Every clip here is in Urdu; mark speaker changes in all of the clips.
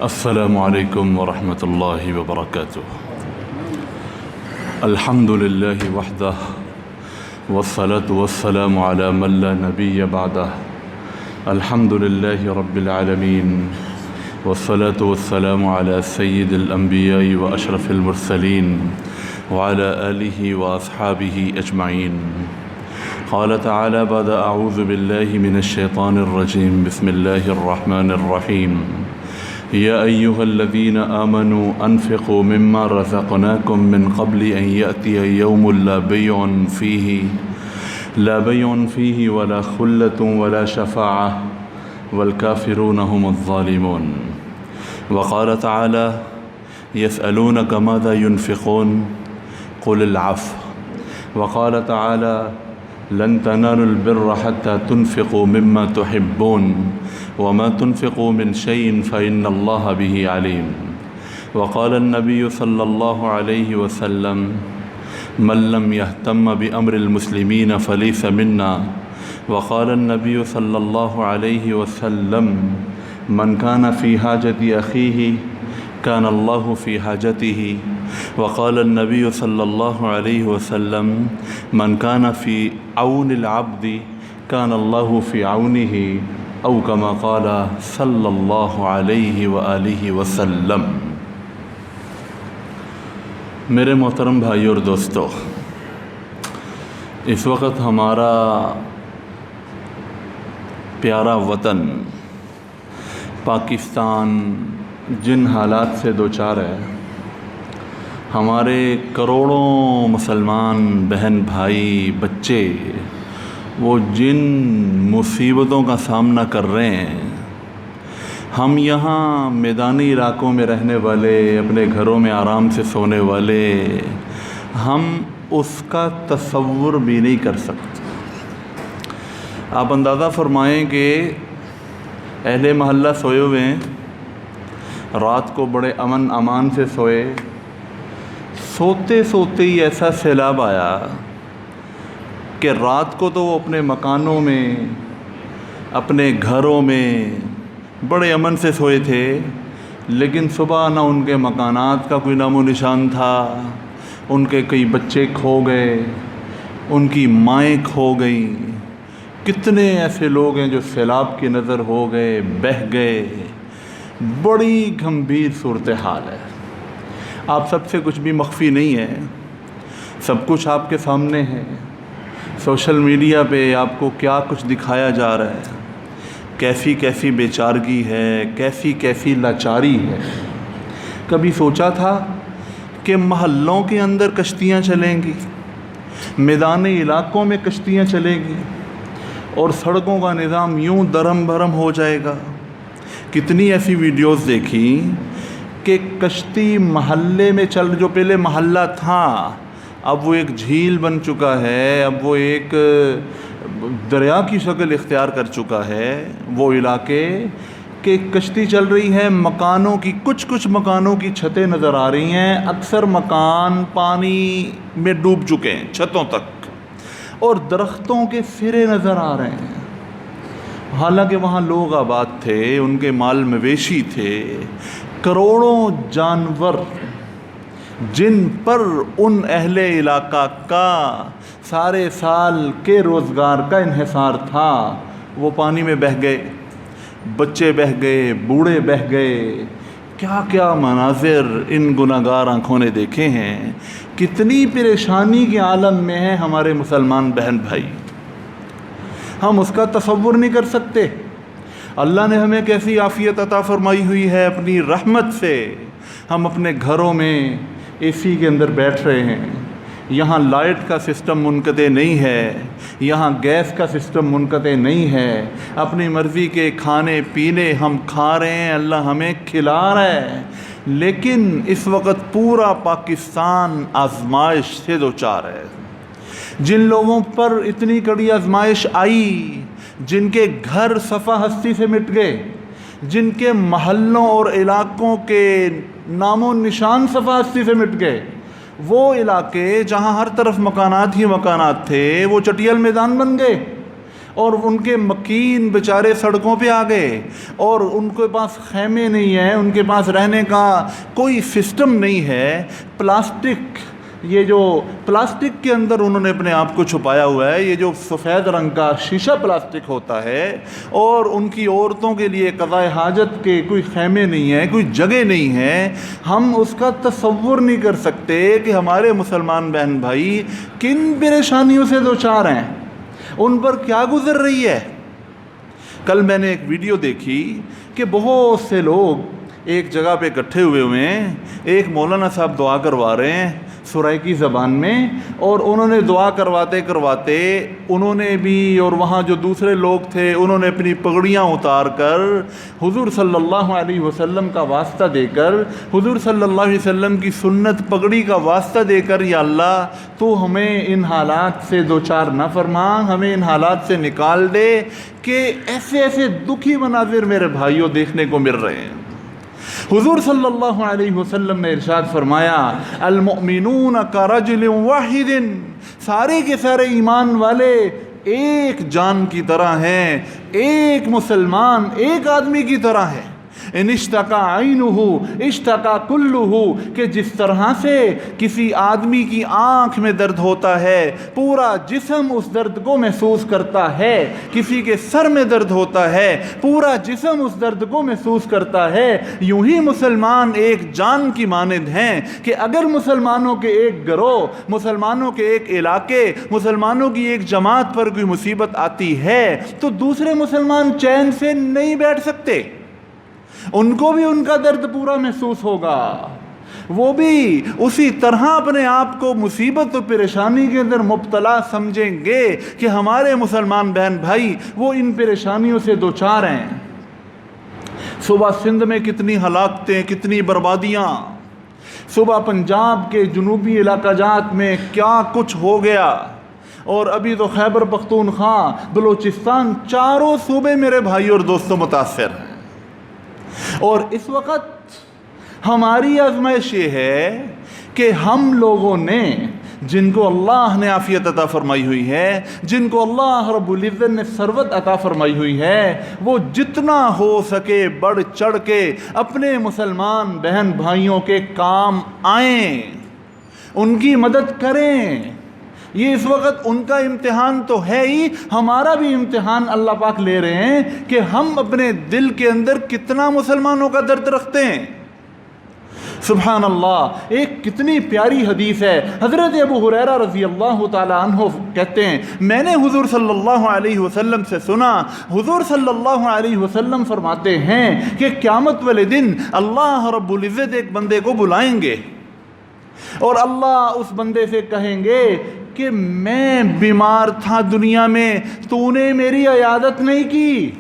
Speaker 1: السلام علیکم ورحمۃ اللہ وبرکاتہ۔ الحمد للہ وحدہ والصلاة والسلام علی من لا نبی بعدہ۔ الحمد للہ رب العالمین والصلاة والسلام علی سید الانبیاء واشرف المرسلین وعلى آلہ واصحابہ اجمعین۔ قال تعالی بعد اعوذ باللہ من الشیطان الرجیم بسم اللہ الرحمن الرحیم۔ يا أيها الذين آمنوا أنفقوا مما رزقناكم من قبل أن يأتي يوم لا بيع فيه ولا خلة ولا شفاعة والكافرون هم الظالمون۔ وقال تعالى يسألونك ماذا ينفقون قل العفو۔ وقال تعالى لن تنالوا البر حتى تنفقوا مما تحبون وما تنفقوا من شيء فإن الله به عليم۔ وقال النبي صلى الله عليه وسلم من لم يهتم بأمر المسلمين فليس منا۔ وقال النبي صلى الله عليه وسلم من كان في حاجة أخيه كان الله في حاجته۔ وقال النبي صلى الله عليه وسلم من كان في عون العبد كان الله في عونه او كما قال صلی اللہ علیہ وآلہ وسلم۔ میرے محترم بھائی اور دوستو، اس وقت ہمارا پیارا وطن پاکستان جن حالات سے دوچار ہے، ہمارے کروڑوں مسلمان بہن بھائی بچے وہ جن مصیبتوں کا سامنا کر رہے ہیں، ہم یہاں میدانی علاقوں میں رہنے والے، اپنے گھروں میں آرام سے سونے والے، ہم اس کا تصور بھی نہیں کر سکتے۔ آپ اندازہ فرمائیں کہ اہل محلہ سوئے ہوئے ہیں، رات کو بڑے امن امان سے سوئے، سوتے سوتے ہی ایسا سیلاب آیا کہ رات کو تو وہ اپنے مکانوں میں، اپنے گھروں میں بڑے امن سے سوئے تھے، لیکن صبح نہ ان کے مکانات کا کوئی نام و نشان تھا، ان کے کئی بچے کھو گئے، ان کی مائیں کھو گئیں۔ کتنے ایسے لوگ ہیں جو سیلاب کی نظر ہو گئے، بہہ گئے۔ بڑی گھمبیر صورتحال ہے۔ آپ سب سے کچھ بھی مخفی نہیں ہے، سب کچھ آپ کے سامنے ہے۔ سوشل میڈیا پہ آپ کو کیا کچھ دکھایا جا رہا ہے، کیسی کیسی بیچارگی ہے، کیسی کیسی لاچاری ہے۔ کبھی سوچا تھا کہ محلوں کے اندر کشتیاں چلیں گی، میدانی علاقوں میں کشتیاں چلیں گی اور سڑکوں کا نظام یوں درہم بھرم ہو جائے گا؟ کتنی ایسی ویڈیوز دیکھی کہ کشتی محلے میں جو پہلے محلہ تھا اب وہ ایک جھیل بن چکا ہے، اب وہ ایک دریا کی شکل اختیار کر چکا ہے وہ علاقے، کہ کشتی چل رہی ہے، مکانوں کی کچھ مکانوں کی چھتیں نظر آ رہی ہیں، اکثر مکان پانی میں ڈوب چکے ہیں چھتوں تک، اور درختوں کے سرے نظر آ رہے ہیں۔ حالانکہ وہاں لوگ آباد تھے، ان کے مال مویشی تھے، کروڑوں جانور جن پر ان اہل علاقہ کا سارے سال کے روزگار کا انحصار تھا، وہ پانی میں بہہ گئے، بچے بہہ گئے، بوڑھے بہہ گئے۔ کیا کیا مناظر ان گناہگار آنکھوں نے دیکھے ہیں، کتنی پریشانی کے عالم میں ہیں ہمارے مسلمان بہن بھائی، ہم اس کا تصور نہیں کر سکتے۔ اللہ نے ہمیں کیسی عافیت عطا فرمائی ہوئی ہے اپنی رحمت سے، ہم اپنے گھروں میں اے سی کے اندر بیٹھ رہے ہیں، یہاں لائٹ کا سسٹم منقطع نہیں ہے، یہاں گیس کا سسٹم منقطع نہیں ہے، اپنی مرضی کے کھانے پینے ہم کھا رہے ہیں، اللہ ہمیں کھلا رہا ہے، لیکن اس وقت پورا پاکستان آزمائش سے دوچار ہے۔ جن لوگوں پر اتنی کڑی آزمائش آئی، جن کے گھر صفحہ ہستی سے مٹ گئے، جن کے محلوں اور علاقوں کے نام و نشان صفحہ ہستی سے مٹ گئے، وہ علاقے جہاں ہر طرف مکانات ہی مکانات تھے وہ چٹیل میدان بن گئے۔ اور ان کے مکین بیچارے سڑکوں پہ آ گئے، اور ان کے پاس خیمے نہیں ہیں، ان کے پاس رہنے کا کوئی سسٹم نہیں ہے۔ پلاسٹک، یہ جو پلاسٹک کے اندر انہوں نے اپنے آپ کو چھپایا ہوا ہے، یہ جو سفید رنگ کا شیشہ پلاسٹک ہوتا ہے، اور ان کی عورتوں کے لیے قضاء حاجت کے کوئی خیمے نہیں ہیں، کوئی جگہ نہیں ہے۔ ہم اس کا تصور نہیں کر سکتے کہ ہمارے مسلمان بہن بھائی کن پریشانیوں سے دوچار ہیں، ان پر کیا گزر رہی ہے۔ کل میں نے ایک ویڈیو دیکھی کہ بہت سے لوگ ایک جگہ پہ اکٹھے ہوئے ہیں، ایک مولانا صاحب دعا کروا رہے ہیں سرائکی زبان میں، اور انہوں نے دعا کرواتے کرواتے انہوں نے بھی اور وہاں جو دوسرے لوگ تھے انہوں نے اپنی پگڑیاں اتار کر حضور صلی اللہ علیہ وسلم کا واسطہ دے کر، حضور صلی اللہ علیہ وسلم کی سنت پگڑی کا واسطہ دے کر، یا اللہ تو ہمیں ان حالات سے دوچار نہ فرما، ہمیں ان حالات سے نکال دے کہ ایسے ایسے دکھی مناظر میرے بھائیوں دیکھنے کو مل رہے ہیں۔ حضور صلی اللہ علیہ وسلم نے ارشاد فرمایا، المؤمنون کرجل واحد، سارے کے سارے ایمان والے ایک جان کی طرح ہیں، ایک مسلمان ایک آدمی کی طرح ہے۔ ان اشتکا عینہ اشتکا کلہ، کہ جس طرح سے کسی آدمی کی آنکھ میں درد ہوتا ہے پورا جسم اس درد کو محسوس کرتا ہے، کسی کے سر میں درد ہوتا ہے پورا جسم اس درد کو محسوس کرتا ہے، یوں ہی مسلمان ایک جان کی مانند ہیں کہ اگر مسلمانوں کے ایک گروہ، مسلمانوں کے ایک علاقے، مسلمانوں کی ایک جماعت پر کوئی مصیبت آتی ہے تو دوسرے مسلمان چین سے نہیں بیٹھ سکتے، ان کو بھی ان کا درد پورا محسوس ہوگا، وہ بھی اسی طرح اپنے آپ کو مصیبت و پریشانی کے اندر مبتلا سمجھیں گے کہ ہمارے مسلمان بہن بھائی وہ ان پریشانیوں سے دوچار ہیں۔ صبح سندھ میں کتنی ہلاکتیں، کتنی بربادیاں، صبح پنجاب کے جنوبی علاقہ جات میں کیا کچھ ہو گیا، اور ابھی تو خیبر پختونخوا، بلوچستان، چاروں صوبے میرے بھائی اور دوستوں متاثر ہیں۔ اور اس وقت ہماری آزمائش یہ ہے کہ ہم لوگوں نے، جن کو اللہ نے عافیت عطا فرمائی ہوئی ہے، جن کو اللہ رب العزت نے ثروت عطا فرمائی ہوئی ہے، وہ جتنا ہو سکے بڑھ چڑھ کے اپنے مسلمان بہن بھائیوں کے کام آئیں، ان کی مدد کریں۔ یہ اس وقت ان کا امتحان تو ہے ہی، ہمارا بھی امتحان اللہ پاک لے رہے ہیں کہ ہم اپنے دل کے اندر کتنا مسلمانوں کا درد رکھتے ہیں۔ سبحان اللہ، ایک کتنی پیاری حدیث ہے۔ حضرت ابو ہریرہ رضی اللہ تعالیٰ عنہ کہتے ہیں، میں نے حضور صلی اللہ علیہ وسلم سے سنا، حضور صلی اللہ علیہ وسلم فرماتے ہیں کہ قیامت والے دن اللہ رب العزت ایک بندے کو بلائیں گے، اور اللہ اس بندے سے کہیں گے کہ میں بیمار تھا دنیا میں، تو نے میری عیادت نہیں کی۔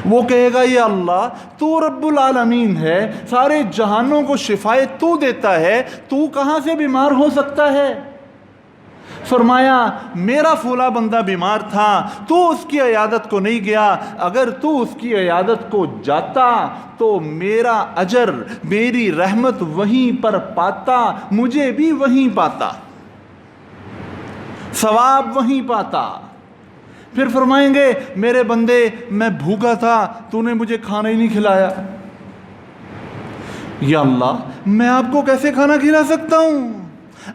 Speaker 1: وہ کہے گا، یا اللہ تو رب العالمین ہے، سارے جہانوں کو شفائے تو دیتا ہے، تو کہاں سے بیمار ہو سکتا ہے؟ فرمایا، میرا فلاں بندہ بیمار تھا، تو اس کی عیادت کو نہیں گیا، اگر تو اس کی عیادت کو جاتا تو میرا اجر، میری رحمت وہیں پر پاتا، مجھے بھی وہیں پاتا، ثواب وہیں پاتا۔ پھر فرمائیں گے، میرے بندے میں بھوکا تھا، تو نے مجھے کھانا ہی نہیں کھلایا۔ یا اللہ، میں آپ کو کیسے کھانا کھلا سکتا ہوں؟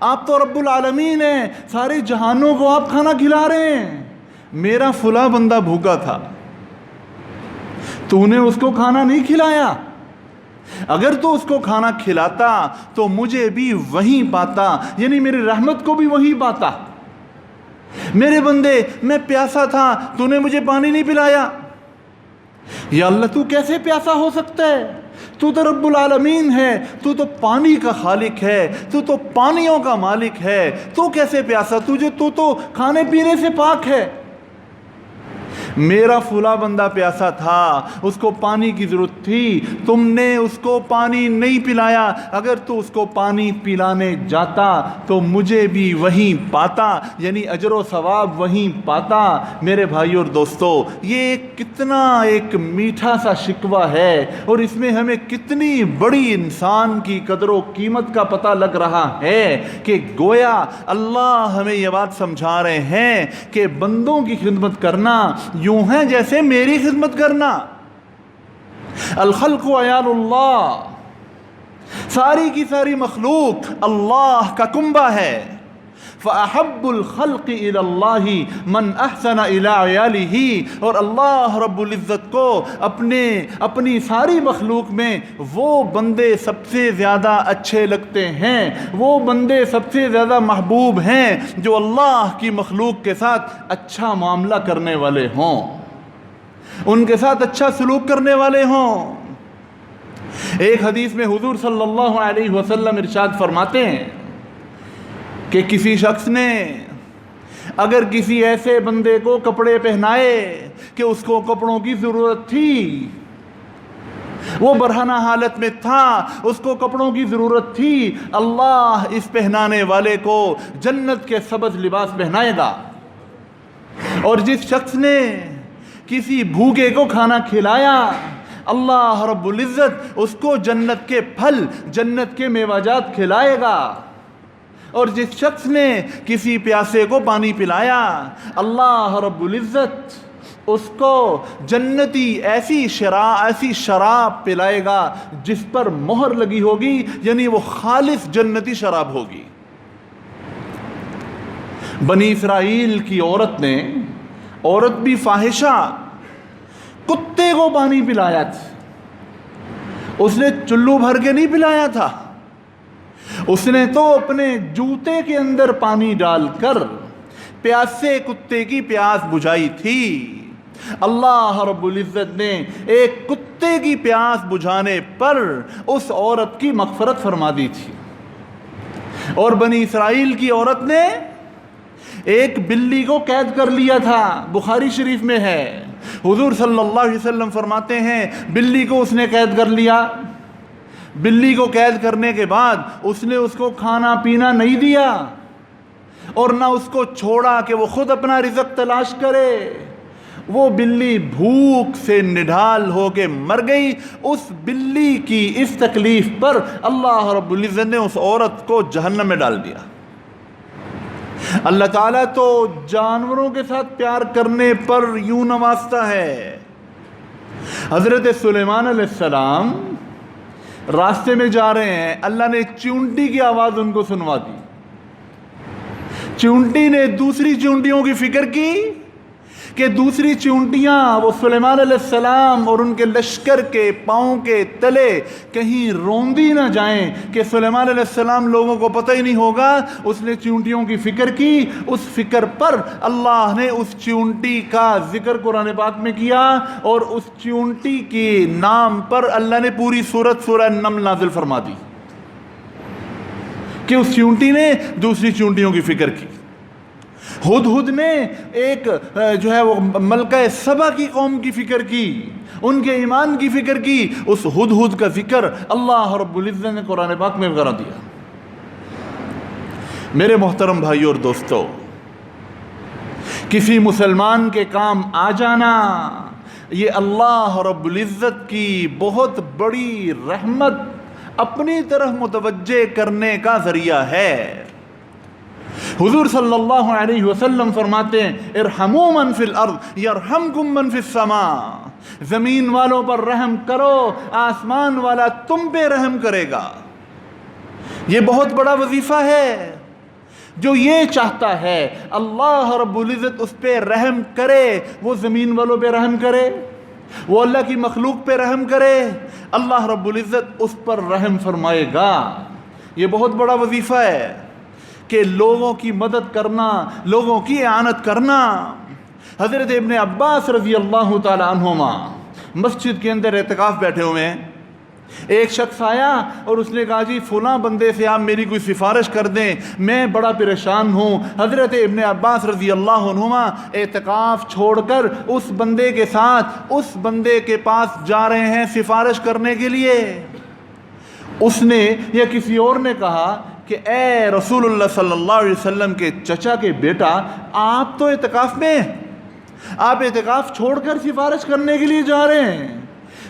Speaker 1: آپ تو رب العالمین ہیں، سارے جہانوں کو آپ کھانا کھلا رہے ہیں، میرا فلاں بندہ بھوکا تھا، تو نے اس کو کھانا نہیں کھلایا، اگر تو اس کو کھانا کھلاتا تو مجھے بھی وہیں پاتا، یعنی میری رحمت کو بھی وہیں پاتا۔ میرے بندے میں پیاسا تھا، تو نے مجھے پانی نہیں پلایا۔ یا اللہ، تو کیسے پیاسا ہو سکتا ہے؟ تو تو رب العالمین ہے، تو تو پانی کا خالق ہے، تو تو پانیوں کا مالک ہے، تو کیسے پیاسا؟ تو تو کھانے پینے سے پاک ہے۔ میرا فلاں بندہ پیاسا تھا، اس کو پانی کی ضرورت تھی، تم نے اس کو پانی نہیں پلایا، اگر تو اس کو پانی پلانے جاتا تو مجھے بھی وہیں پاتا، یعنی اجر و ثواب وہیں پاتا۔ میرے بھائی اور دوستو، یہ کتنا ایک میٹھا سا شکوہ ہے، اور اس میں ہمیں کتنی بڑی انسان کی قدر و قیمت کا پتہ لگ رہا ہے کہ گویا اللہ ہمیں یہ بات سمجھا رہے ہیں کہ بندوں کی خدمت کرنا یوں ہے جیسے میری خدمت کرنا۔ الخلق عیال اللہ، ساری کی ساری مخلوق اللہ کا کنبہ ہے۔ فَأَحَبُّ الْخَلْقِ إِلَى اللَّهِ مَنْ أَحْسَنَ إِلَىٰ عِيَالِهِ، اور اللہ رب العزت کو اپنی ساری مخلوق میں وہ بندے سب سے زیادہ اچھے لگتے ہیں، وہ بندے سب سے زیادہ محبوب ہیں جو اللہ کی مخلوق کے ساتھ اچھا معاملہ کرنے والے ہوں، ان کے ساتھ اچھا سلوک کرنے والے ہوں۔ ایک حدیث میں حضور صلی اللہ علیہ وسلم ارشاد فرماتے ہیں کہ کسی شخص نے اگر کسی ایسے بندے کو کپڑے پہنائے کہ اس کو کپڑوں کی ضرورت تھی، وہ برہنہ حالت میں تھا، اس کو کپڑوں کی ضرورت تھی، اللہ اس پہنانے والے کو جنت کے سبز لباس پہنائے گا۔ اور جس شخص نے کسی بھوکے کو کھانا کھلایا، اللہ رب العزت اس کو جنت کے پھل، جنت کے میوہ جات کھلائے گا۔ اور جس شخص نے کسی پیاسے کو پانی پلایا، اللہ رب العزت اس کو جنتی ایسی شراب پلائے گا جس پر مہر لگی ہوگی، یعنی وہ خالص جنتی شراب ہوگی۔ بنی اسرائیل کی عورت بھی فاحشہ، کتے کو پانی پلایا تھا، اس نے چلو بھر کے نہیں پلایا تھا، اس نے تو اپنے جوتے کے اندر پانی ڈال کر پیاسے کتے کی پیاس بجھائی تھی۔ اللہ رب العزت نے ایک کتے کی پیاس بجھانے پر اس عورت کی مغفرت فرما دی تھی۔ اور بنی اسرائیل کی عورت نے ایک بلی کو قید کر لیا تھا، بخاری شریف میں ہے، حضور صلی اللہ علیہ وسلم فرماتے ہیں بلی کو اس نے قید کر لیا۔ بلی کو قید کرنے کے بعد اس نے اس کو کھانا پینا نہیں دیا، اور نہ اس کو چھوڑا کہ وہ خود اپنا رزق تلاش کرے۔ وہ بلی بھوک سے نڈھال ہو کے مر گئی۔ اس بلی کی اس تکلیف پر اللہ رب العزت نے اس عورت کو جہنم میں ڈال دیا۔ اللہ تعالیٰ تو جانوروں کے ساتھ پیار کرنے پر یوں نوازتا ہے۔ حضرت سلیمان علیہ السلام راستے میں جا رہے ہیں، اللہ نے چونٹی کی آواز ان کو سنوا دی۔ چونٹی نے دوسری چونٹیوں کی فکر کی کہ دوسری چونٹیاں وہ سلیمان علیہ السلام اور ان کے لشکر کے پاؤں کے تلے کہیں روندی نہ جائیں کہ سلیمان علیہ السلام لوگوں کو پتہ ہی نہیں ہوگا۔ اس نے چونٹیوں کی فکر کی، اس فکر پر اللہ نے اس چونٹی کا ذکر قرآن پاک میں کیا، اور اس چونٹی کے نام پر اللہ نے پوری سورہ نمل نازل فرما دی کہ اس چونٹی نے دوسری چونٹیوں کی فکر کی۔ ہدہد نے ایک جو ہے وہ ملکہ سبا کی قوم کی فکر کی، ان کے ایمان کی فکر کی۔ اس ہدہد کا ذکر اللہ رب العزت نے قرآن پاک میں کرا دیا۔ میرے محترم بھائیو اور دوستو، کسی مسلمان کے کام آ جانا یہ اللہ رب العزت کی بہت بڑی رحمت اپنی طرف متوجہ کرنے کا ذریعہ ہے۔ حضور صلی اللہ علیہ وسلم فرماتے ہیں ارحموا من فی الارض یرحمکم من فی السماء، زمین والوں پر رحم کرو، آسمان والا تم پہ رحم کرے گا۔ یہ بہت بڑا وظیفہ ہے۔ جو یہ چاہتا ہے اللہ رب العزت اس پہ رحم کرے، وہ زمین والوں پہ رحم کرے، وہ اللہ کی مخلوق پہ رحم کرے، اللہ رب العزت اس پر رحم فرمائے گا۔ یہ بہت بڑا وظیفہ ہے کہ لوگوں کی مدد کرنا، لوگوں کی اعانت کرنا۔ حضرت ابن عباس رضی اللہ تعالی عنہما مسجد کے اندر اعتکاف بیٹھے ہوئے ہیں، ایک شخص آیا اور اس نے کہا جی فلاں بندے سے آپ میری کوئی سفارش کر دیں، میں بڑا پریشان ہوں۔ حضرت ابن عباس رضی اللہ عنہما اعتکاف چھوڑ کر اس بندے کے ساتھ اس بندے کے پاس جا رہے ہیں سفارش کرنے کے لیے۔ اس نے یا کسی اور نے کہا کہ اے رسول اللہ صلی اللہ علیہ وسلم کے چچا کے بیٹا، آپ تو اعتکاف میں ہیں، آپ اعتکاف چھوڑ کر سفارش کرنے کے لیے جا رہے ہیں،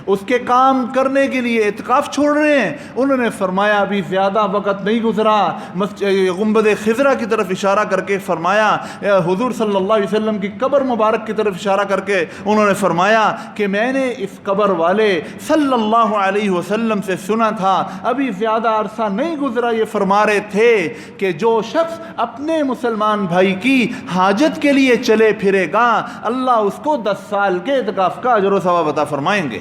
Speaker 1: اس کے کام کرنے کے لیے اعتکاف چھوڑ رہے ہیں۔ انہوں نے فرمایا ابھی زیادہ وقت نہیں گزرا، گنبد خضرا کی طرف اشارہ کر کے فرمایا، حضور صلی اللہ علیہ وسلم کی قبر مبارک کی طرف اشارہ کر کے انہوں نے فرمایا کہ میں نے اس قبر والے صلی اللہ علیہ وسلم سے سنا تھا، ابھی زیادہ عرصہ نہیں گزرا، یہ فرما رہے تھے کہ جو شخص اپنے مسلمان بھائی کی حاجت کے لیے چلے پھرے گا، اللہ اس کو 10 سال کے اعتکاف کا اجر و ثواب عطا فرمائیں گے۔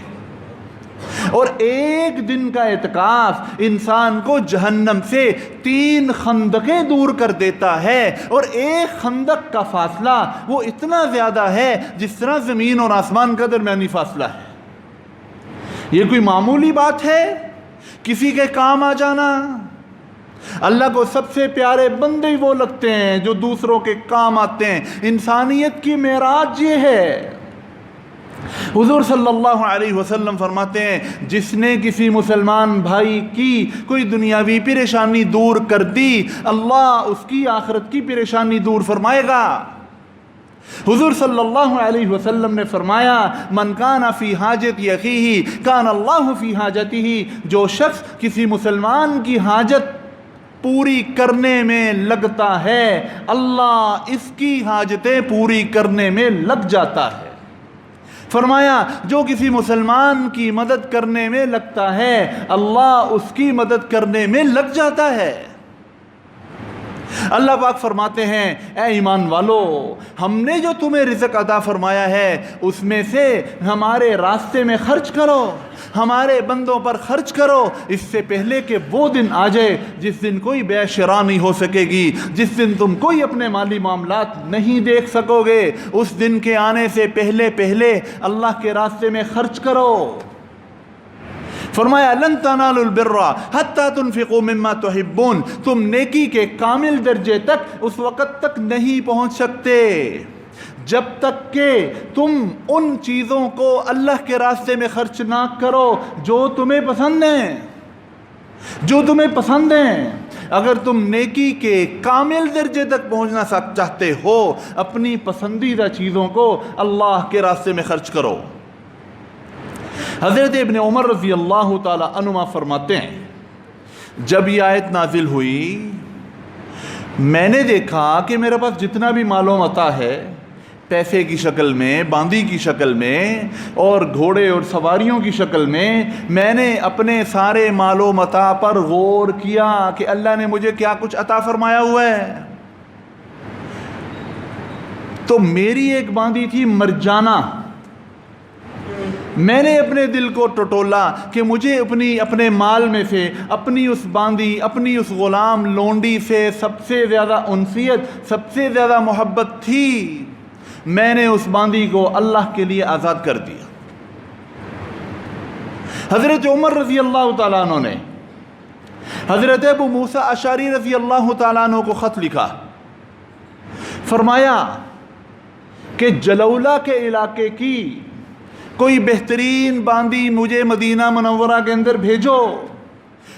Speaker 1: اور ایک دن کا اعتکاف انسان کو جہنم سے 3 خندقیں دور کر دیتا ہے، اور ایک خندق کا فاصلہ وہ اتنا زیادہ ہے جس طرح زمین اور آسمان کا درمیانی فاصلہ ہے۔ یہ کوئی معمولی بات ہے کسی کے کام آ جانا؟ اللہ کو سب سے پیارے بندے ہی وہ لگتے ہیں جو دوسروں کے کام آتے ہیں۔ انسانیت کی معراج یہ ہے۔ حضور صلی اللہ علیہ وسلم فرماتے ہیں جس نے کسی مسلمان بھائی کی کوئی دنیاوی پریشانی دور کر دی، اللہ اس کی آخرت کی پریشانی دور فرمائے گا۔ حضور صلی اللہ علیہ وسلم نے فرمایا من کان فی حاجت اخیہ کان اللہ فی حاجتہ، جو شخص کسی مسلمان کی حاجت پوری کرنے میں لگتا ہے، اللہ اس کی حاجتیں پوری کرنے میں لگ جاتا ہے۔ فرمایا جو کسی مسلمان کی مدد کرنے میں لگتا ہے، اللہ اس کی مدد کرنے میں لگ جاتا ہے۔ اللہ پاک فرماتے ہیں اے ایمان والو، ہم نے جو تمہیں رزق عطا فرمایا ہے اس میں سے ہمارے راستے میں خرچ کرو، ہمارے بندوں پر خرچ کرو، اس سے پہلے کہ وہ دن آ جائے جس دن کوئی بے شرا نہیں ہو سکے گی، جس دن تم کوئی اپنے مالی معاملات نہیں دیکھ سکو گے۔ اس دن کے آنے سے پہلے پہلے اللہ کے راستے میں خرچ کرو۔ فرمایا لن تنالوا البر حتی تنفقوا مما تحبون، تم نیکی کے کامل درجے تک اس وقت تک نہیں پہنچ سکتے جب تک کہ تم ان چیزوں کو اللہ کے راستے میں خرچ نہ کرو جو تمہیں پسند ہیں، جو تمہیں پسند ہیں۔ اگر تم نیکی کے کامل درجے تک پہنچنا چاہتے ہو، اپنی پسندیدہ چیزوں کو اللہ کے راستے میں خرچ کرو۔ حضرت ابن عمر رضی اللہ تعالی عنہما فرماتے ہیں جب یہ آیت نازل ہوئی میں نے دیکھا کہ میرے پاس جتنا بھی مال و متاع ہے، پیسے کی شکل میں، باندی کی شکل میں، اور گھوڑے اور سواریوں کی شکل میں نے اپنے سارے مال و متاع پر غور کیا کہ اللہ نے مجھے کیا کچھ عطا فرمایا ہوا ہے۔ تو میری ایک باندی تھی مرجانہ، میں نے اپنے دل کو ٹٹولا کہ مجھے اپنے مال میں سے اپنی اس باندی، اپنی اس غلام لونڈی سے سب سے زیادہ انسیت، سب سے زیادہ محبت تھی، میں نے اس باندی کو اللہ کے لیے آزاد کر دیا۔ حضرت عمر رضی اللہ تعالیٰ عنہ نے حضرت ابو موسیٰ اشعری رضی اللہ تعالیٰ عنہ کو خط لکھا، فرمایا کہ جلولہ کے علاقے کی کوئی بہترین باندی مجھے مدینہ منورہ کے اندر بھیجو۔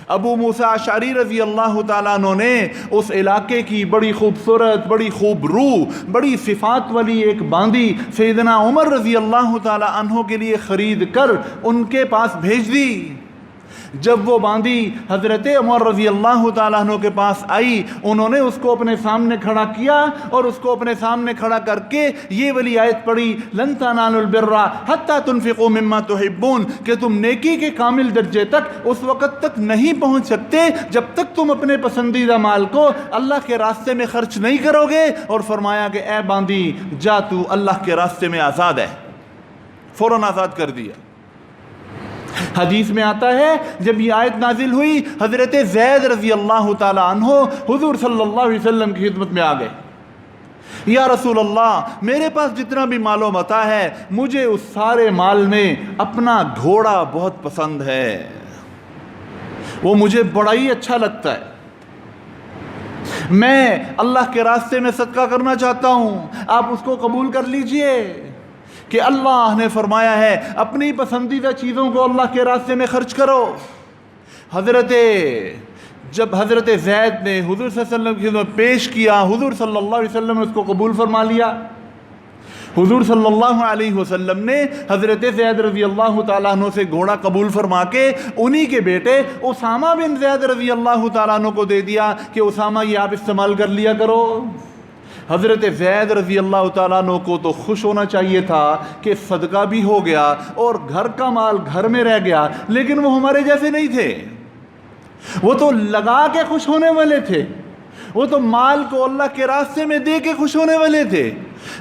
Speaker 1: ابو موسیٰ اشعری رضی اللہ تعالیٰ عنہ نے اس علاقے کی بڑی خوبصورت، بڑی خوب روح، بڑی صفات والی ایک باندی سیدنا عمر رضی اللہ تعالیٰ عنہ کے لیے خرید کر ان کے پاس بھیج دی۔ جب وہ باندی حضرت عمر رضی اللہ تعالیٰ عنہ کے پاس آئی، انہوں نے اس کو اپنے سامنے کھڑا کیا اور اس کو اپنے سامنے کھڑا کر کے یہ والی آیت پڑھی لن تنالوا البر حتی تنفقوا مما تحبون، کہ تم نیکی کے کامل درجے تک اس وقت تک نہیں پہنچ سکتے جب تک تم اپنے پسندیدہ مال کو اللہ کے راستے میں خرچ نہیں کرو گے۔ اور فرمایا کہ اے باندی جا تو اللہ کے راستے میں آزاد ہے، فوراً آزاد کر دیا۔ حدیث میں آتا ہے جب یہ آیت نازل ہوئی حضرت زید رضی اللہ تعالی عنہ حضور صلی اللہ علیہ وسلم کی خدمت میں آ گئے، یا رسول اللہ میرے پاس جتنا بھی مال و متاع ہے، مجھے اس سارے مال میں اپنا گھوڑا بہت پسند ہے، وہ مجھے بڑا ہی اچھا لگتا ہے، میں اللہ کے راستے میں صدقہ کرنا چاہتا ہوں، آپ اس کو قبول کر لیجئے کہ اللہ نے فرمایا ہے اپنی پسندیدہ چیزوں کو اللہ کے راستے میں خرچ کرو۔ جب حضرت زید نے حضور صلی اللہ علیہ وسلم کی خدمت پیش کیا، حضور صلی اللہ علیہ وسلم نے اس کو قبول فرما لیا۔ حضور صلی اللہ علیہ وسلم نے حضرت زید رضی اللہ تعالیٰ عنہ سے گھوڑا قبول فرما کے انہی کے بیٹے اسامہ بن زید رضی اللہ تعالیٰ عنہ کو دے دیا کہ اسامہ یہ آپ استعمال کر لیا کرو۔ حضرت زید رضی اللہ تعالیٰ عنہ کو تو خوش ہونا چاہیے تھا کہ صدقہ بھی ہو گیا اور گھر کا مال گھر میں رہ گیا، لیکن وہ ہمارے جیسے نہیں تھے، وہ تو لگا کے خوش ہونے والے تھے، وہ تو مال کو اللہ کے راستے میں دے کے خوش ہونے والے تھے۔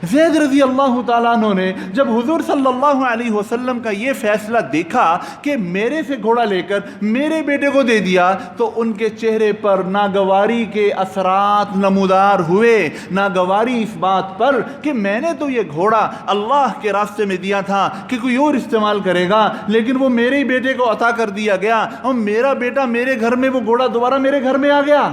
Speaker 1: زید رضی اللہ تعالیٰ عنہ نے جب حضور صلی اللہ علیہ وسلم کا یہ فیصلہ دیکھا کہ میرے سے گھوڑا لے کر میرے بیٹے کو دے دیا، تو ان کے چہرے پر ناگواری کے اثرات نمودار ہوئے، ناگواری اس بات پر کہ میں نے تو یہ گھوڑا اللہ کے راستے میں دیا تھا کہ کوئی اور استعمال کرے گا، لیکن وہ میرے بیٹے کو عطا کر دیا گیا اور میرا بیٹا میرے گھر میں، وہ گھوڑا دوبارہ میرے گھر میں آ گیا۔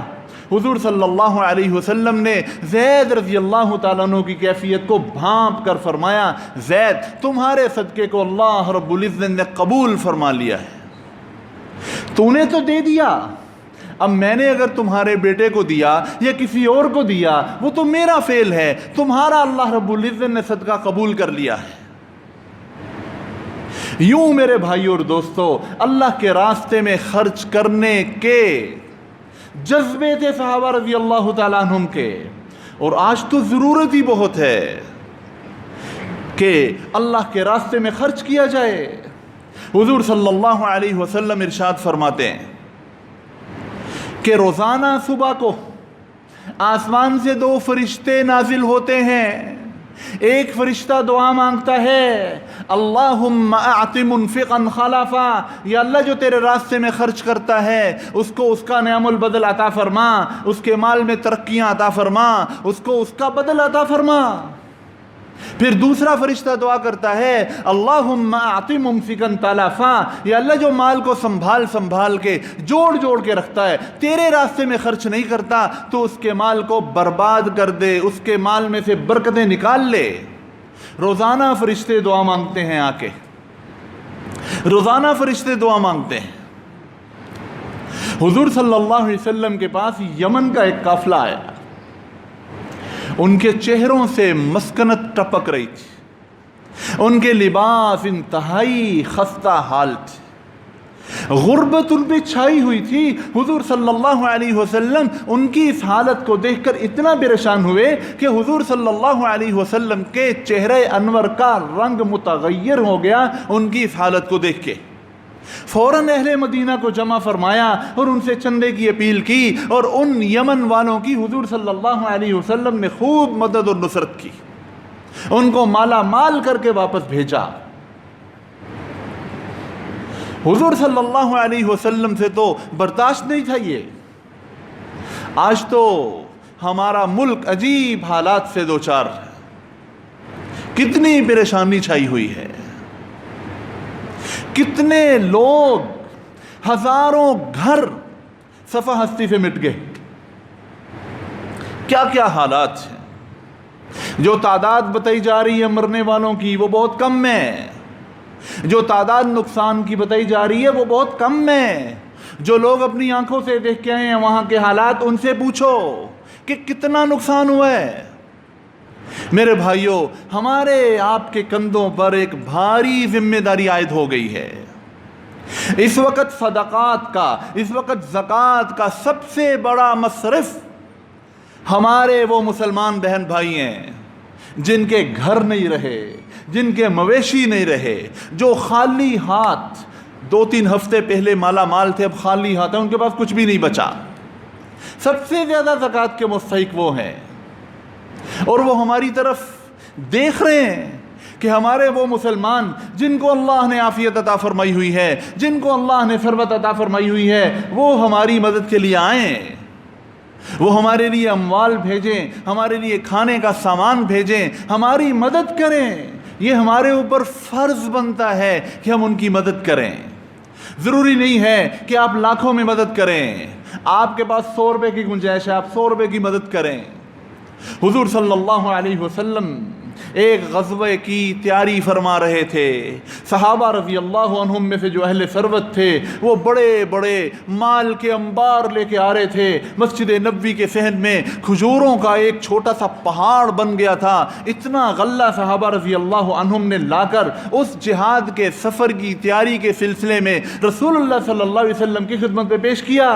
Speaker 1: حضور صلی اللہ علیہ وسلم نے زید رضی اللہ تعالیٰ عنہ کی کیفیت کو بھانپ کر فرمایا، زید تمہارے صدقے کو اللہ رب العزت نے قبول فرما لیا ہے، تو نے تو دے دیا، اب میں نے اگر تمہارے بیٹے کو دیا یا کسی اور کو دیا وہ تو میرا فعل ہے، تمہارا اللہ رب العزت نے صدقہ قبول کر لیا ہے۔ یوں میرے بھائی اور دوستو، اللہ کے راستے میں خرچ کرنے کے جذبے تھے صحابہ رضی اللہ تعالیٰ عنہم کے، اور آج تو ضرورت ہی بہت ہے کہ اللہ کے راستے میں خرچ کیا جائے۔ حضور صلی اللہ علیہ وسلم ارشاد فرماتے ہیں کہ روزانہ صبح کو آسمان سے 2 فرشتے نازل ہوتے ہیں، ایک فرشتہ دعا مانگتا ہے، اللہم اعط منفقا خلفا، یا اللہ جو تیرے راستے میں خرچ کرتا ہے اس کو اس کا نعم البدل عطا فرما، اس کے مال میں ترقیاں عطا فرما، اس کو اس کا بدل عطا فرما۔ پھر دوسرا فرشتہ دعا کرتا ہے، اللہم اعط ممسکا تلفا، یا اللہ جو مال کو سنبھال کے جوڑ کے رکھتا ہے، تیرے راستے میں خرچ نہیں کرتا، تو اس کے مال کو برباد کر دے، اس کے مال میں سے برکتیں نکال لے۔ روزانہ فرشتے دعا مانگتے ہیں، آ کے روزانہ فرشتے دعا مانگتے ہیں۔ حضور صلی اللہ علیہ وسلم کے پاس یمن کا ایک قافلہ آیا، ان کے چہروں سے مسکنت ٹپک رہی تھی، ان کے لباس انتہائی خستہ حال تھے، غربت ان پہ چھائی ہوئی تھی۔ حضور صلی اللہ علیہ وسلم ان کی اس حالت کو دیکھ کر اتنا پریشان ہوئے کہ حضور صلی اللہ علیہ وسلم کے چہرے انور کا رنگ متغیر ہو گیا ان کی اس حالت کو دیکھ کے۔ فوراً اہل مدینہ کو جمع فرمایا اور ان سے چندے کی اپیل کی، اور ان یمن والوں کی حضور صلی اللہ علیہ وسلم نے خوب مدد اور نصرت کی، ان کو مالا مال کر کے واپس بھیجا۔ حضور صلی اللہ علیہ وسلم سے تو برداشت نہیں تھا یہ۔ آج تو ہمارا ملک عجیب حالات سے دوچار ہے، کتنی پریشانی چھائی ہوئی ہے، کتنے لوگ، ہزاروں گھر صفحہ ہستی سے مٹ گئے، کیا کیا حالات ہیں۔ جو تعداد بتائی جا رہی ہے مرنے والوں کی وہ بہت کم ہے، جو تعداد نقصان کی بتائی جا رہی ہے وہ بہت کم ہے۔ جو لوگ اپنی آنکھوں سے دیکھ کے آئے ہیں وہاں کے حالات، ان سے پوچھو کہ کتنا نقصان ہوا ہے۔ میرے بھائیوں، ہمارے آپ کے کندھوں پر ایک بھاری ذمہ داری عائد ہو گئی ہے۔ اس وقت صدقات کا، اس وقت زکوٰۃ کا سب سے بڑا مصرف ہمارے وہ مسلمان بہن بھائی ہیں جن کے گھر نہیں رہے، جن کے مویشی نہیں رہے، جو خالی ہاتھ 2-3 ہفتے پہلے مالا مال تھے، اب خالی ہاتھ ہیں، ان کے پاس کچھ بھی نہیں بچا۔ سب سے زیادہ زکوٰۃ کے مستحق وہ ہیں، اور وہ ہماری طرف دیکھ رہے ہیں کہ ہمارے وہ مسلمان جن کو اللہ نے عافیت عطا فرمائی ہوئی ہے، جن کو اللہ نے ثروت عطا فرمائی ہوئی ہے، وہ ہماری مدد کے لیے آئیں، وہ ہمارے لیے اموال بھیجیں، ہمارے لیے کھانے کا سامان بھیجیں، ہماری مدد کریں۔ یہ ہمارے اوپر فرض بنتا ہے کہ ہم ان کی مدد کریں۔ ضروری نہیں ہے کہ آپ لاکھوں میں مدد کریں. آپ کے پاس 100 روپے کی گنجائش ہے، آپ 100 روپے کی مدد کریں. حضور صلی اللہ علیہ وسلم ایک غزوے کی تیاری فرما رہے تھے. صحابہ رضی اللہ عنہم میں سے جو اہل ثروت تھے وہ بڑے بڑے مال کے انبار لے کے آ رہے تھے. مسجد نبوی کے صحن میں کھجوروں کا ایک چھوٹا سا پہاڑ بن گیا تھا. اتنا غلہ صحابہ رضی اللہ عنہم نے لا کر اس جہاد کے سفر کی تیاری کے سلسلے میں رسول اللہ صلی اللہ علیہ وسلم کی خدمت میں پیش کیا.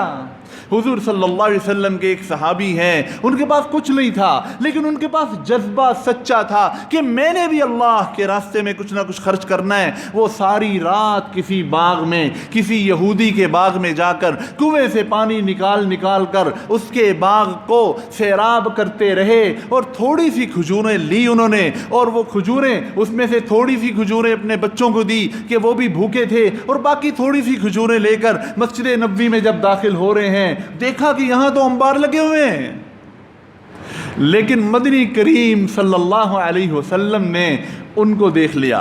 Speaker 1: حضور صلی اللہ علیہ وسلم کے ایک صحابی ہیں، ان کے پاس کچھ نہیں تھا لیکن ان کے پاس جذبہ سچا تھا کہ میں نے بھی اللہ کے راستے میں کچھ نہ کچھ خرچ کرنا ہے. وہ ساری رات کسی باغ میں، کسی یہودی کے باغ میں جا کر کنویں سے پانی نکال کر اس کے باغ کو سیراب کرتے رہے اور تھوڑی سی کھجوریں لی انہوں نے، اور وہ کھجوریں اس میں سے تھوڑی سی کھجوریں اپنے بچوں کو دی کہ وہ بھی بھوکے تھے، اور باقی تھوڑی سی کھجوریں لے کر مسجد نبوی میں جب داخل ہو رہے ہیں دیکھا کہ یہاں تو انبار لگے ہوئے ہیں. لیکن مدنی کریم صلی اللہ علیہ وسلم نے ان کو دیکھ لیا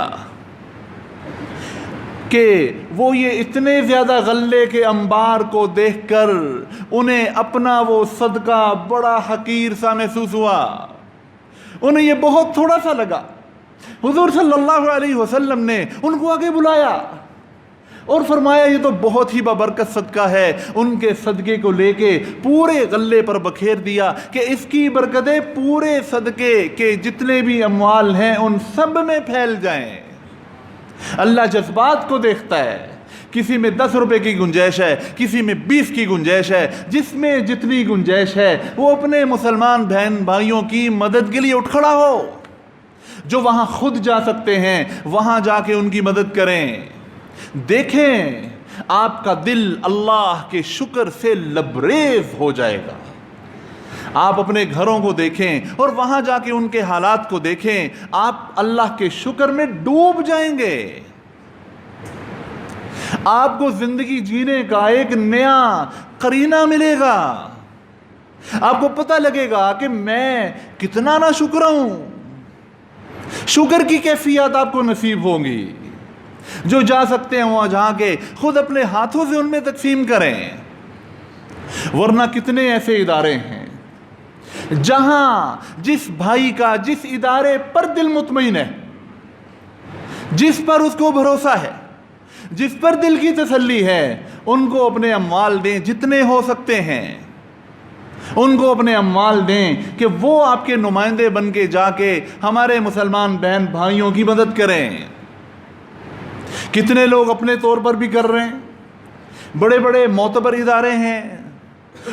Speaker 1: کہ وہ یہ اتنے زیادہ غلے کے انبار کو دیکھ کر انہیں اپنا وہ صدقہ بڑا حقیر سا محسوس ہوا. انہیں یہ بہت تھوڑا سا لگا. حضور صلی اللہ علیہ وسلم نے ان کو آگے بلایا اور فرمایا یہ تو بہت ہی بابرکت صدقہ ہے. ان کے صدقے کو لے کے پورے غلے پر بکھیر دیا کہ اس کی برکتیں پورے صدقے کے جتنے بھی اموال ہیں ان سب میں پھیل جائیں. اللہ جذبات کو دیکھتا ہے. کسی میں 10 روپے کی گنجائش ہے، کسی میں 20 کی گنجائش ہے. جس میں جتنی گنجائش ہے وہ اپنے مسلمان بہن بھائیوں کی مدد کے لیے اٹھ کھڑا ہو. جو وہاں خود جا سکتے ہیں وہاں جا کے ان کی مدد کریں. دیکھیں آپ کا دل اللہ کے شکر سے لبریز ہو جائے گا. آپ اپنے گھروں کو دیکھیں اور وہاں جا کے ان کے حالات کو دیکھیں، آپ اللہ کے شکر میں ڈوب جائیں گے. آپ کو زندگی جینے کا ایک نیا قرینہ ملے گا. آپ کو پتہ لگے گا کہ میں کتنا نا شکر ہوں. شکر کی کیفیت آپ کو نصیب ہوں گی. جو جا سکتے ہیں وہاں جا کے خود اپنے ہاتھوں سے ان میں تقسیم کریں. ورنہ کتنے ایسے ادارے ہیں جہاں جس بھائی کا جس ادارے پر دل مطمئن ہے، جس پر اس کو بھروسہ ہے، جس پر دل کی تسلی ہے، ان کو اپنے اموال دیں جتنے ہو سکتے ہیں. ان کو اپنے اموال دیں کہ وہ آپ کے نمائندے بن کے جا کے ہمارے مسلمان بہن بھائیوں کی مدد کریں. کتنے لوگ اپنے طور پر بھی کر رہے ہیں. بڑے بڑے معتبر ادارے ہیں.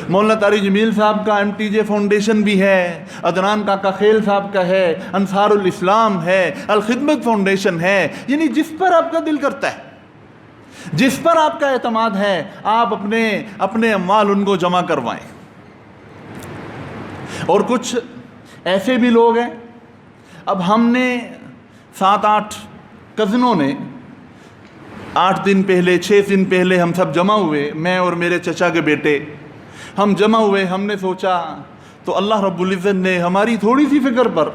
Speaker 1: مولانا طارق جمیل صاحب کا MTJ فاؤنڈیشن بھی ہے، عدنان کاکا خیل صاحب کا ہے، انصار الاسلام ہے، الخدمت فاؤنڈیشن ہے. یعنی جس پر آپ کا دل کرتا ہے، جس پر آپ کا اعتماد ہے، آپ اپنے اموال ان کو جمع کروائیں. اور کچھ ایسے بھی لوگ ہیں، اب ہم نے 7-8 کزنوں نے 8 دن پہلے 6 دن پہلے ہم سب جمع ہوئے، میں اور میرے چچا کے بیٹے ہم جمع ہوئے. ہم نے سوچا تو اللہ رب العزت نے ہماری تھوڑی سی فکر پر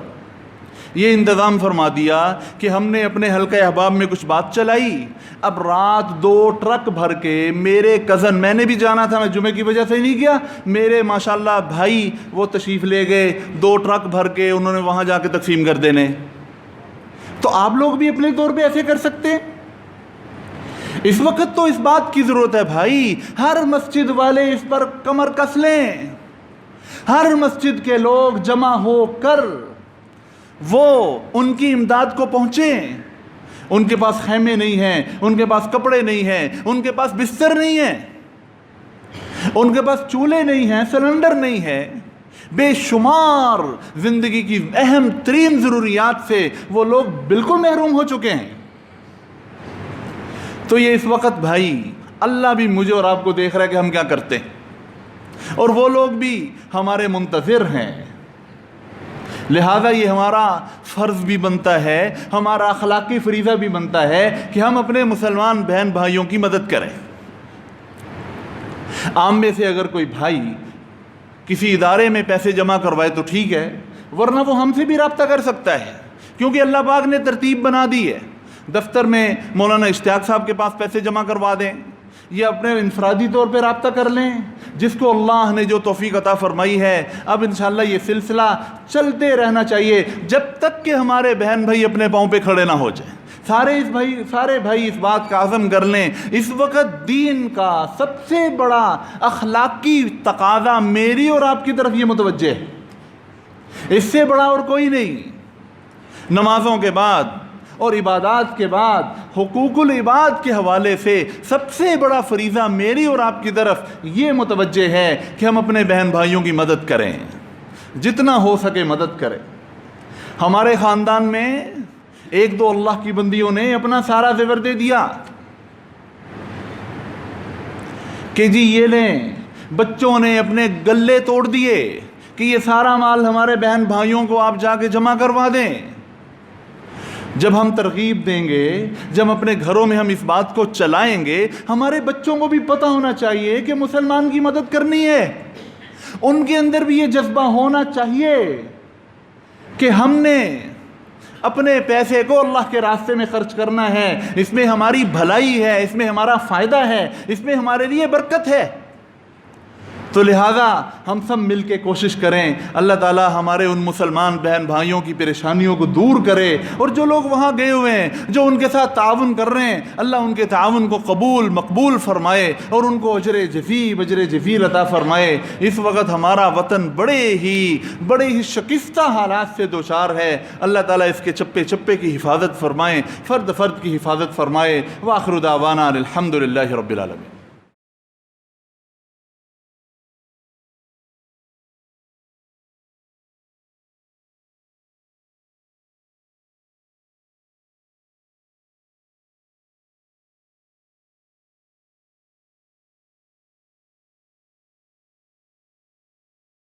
Speaker 1: یہ انتظام فرما دیا کہ ہم نے اپنے حلقہ احباب میں کچھ بات چلائی. اب رات 2 ٹرک بھر کے میرے کزن، میں نے بھی جانا تھا، میں جمعے کی وجہ سے نہیں گیا، میرے ماشاءاللہ بھائی وہ تشریف لے گئے 2 ٹرک بھر کے، انہوں نے وہاں جا کے تقسیم کر دینے. تو آپ لوگ بھی اپنے طور پہ ایسے کر سکتے ہیں. اس وقت تو اس بات کی ضرورت ہے بھائی، ہر مسجد والے اس پر کمر کس لیں. ہر مسجد کے لوگ جمع ہو کر وہ ان کی امداد کو پہنچیں. ان کے پاس خیمے نہیں ہیں، ان کے پاس کپڑے نہیں ہیں، ان کے پاس بستر نہیں ہیں، ان کے پاس چولہے نہیں ہیں، سلنڈر نہیں ہے. بے شمار زندگی کی اہم ترین ضروریات سے وہ لوگ بالکل محروم ہو چکے ہیں. تو یہ اس وقت بھائی اللہ بھی مجھے اور آپ کو دیکھ رہا ہے کہ ہم کیا کرتے ہیں، اور وہ لوگ بھی ہمارے منتظر ہیں. لہذا یہ ہمارا فرض بھی بنتا ہے، ہمارا اخلاقی فریضہ بھی بنتا ہے کہ ہم اپنے مسلمان بہن بھائیوں کی مدد کریں. عام میں سے اگر کوئی بھائی کسی ادارے میں پیسے جمع کروائے تو ٹھیک ہے، ورنہ وہ ہم سے بھی رابطہ کر سکتا ہے، کیونکہ اللہ پاک نے ترتیب بنا دی ہے. دفتر میں مولانا اشتیاق صاحب کے پاس پیسے جمع کروا دیں، یا اپنے انفرادی طور پہ رابطہ کر لیں، جس کو اللہ نے جو توفیق عطا فرمائی ہے۔ اب انشاءاللہ یہ سلسلہ چلتے رہنا چاہیے جب تک کہ ہمارے بہن بھائی اپنے پاؤں پہ کھڑے نہ ہو جائیں۔ سارے بھائی اس بات کا عزم کر لیں، اس وقت دین کا سب سے بڑا اخلاقی تقاضا میری اور آپ کی طرف یہ متوجہ ہے، اس سے بڑا اور کوئی نہیں۔ نمازوں کے بعد اور عبادات کے بعد حقوق العباد کے حوالے سے سب سے بڑا فریضہ میری اور آپ کی طرف یہ متوجہ ہے کہ ہم اپنے بہن بھائیوں کی مدد کریں، جتنا ہو سکے مدد کریں۔ ہمارے خاندان میں ایک دو اللہ کی بندیوں نے اپنا سارا زیور دے دیا کہ جی یہ لیں، بچوں نے اپنے گلے توڑ دیے کہ یہ سارا مال ہمارے بہن بھائیوں کو آپ جا کے جمع کروا دیں۔ جب ہم ترغیب دیں گے، جب اپنے گھروں میں ہم اس بات کو چلائیں گے، ہمارے بچوں کو بھی پتہ ہونا چاہیے کہ مسلمان کی مدد کرنی ہے، ان کے اندر بھی یہ جذبہ ہونا چاہیے کہ ہم نے اپنے پیسے کو اللہ کے راستے میں خرچ کرنا ہے، اس میں ہماری بھلائی ہے، اس میں ہمارا فائدہ ہے، اس میں ہمارے لیے برکت ہے۔ تو لہٰذا ہم سب مل کے کوشش کریں، اللہ تعالیٰ ہمارے ان مسلمان بہن بھائیوں کی پریشانیوں کو دور کرے، اور جو لوگ وہاں گئے ہوئے ہیں، جو ان کے ساتھ تعاون کر رہے ہیں، اللہ ان کے تعاون کو قبول مقبول فرمائے اور ان کو اجر جزیل عطا فرمائے۔ اس وقت ہمارا وطن بڑے ہی شکستہ حالات سے دوچار ہے، اللہ تعالیٰ اس کے چپے چپے کی حفاظت فرمائے، فرد کی حفاظت فرمائے۔ وآخر دعوانا الحمد للہ رب العالمین۔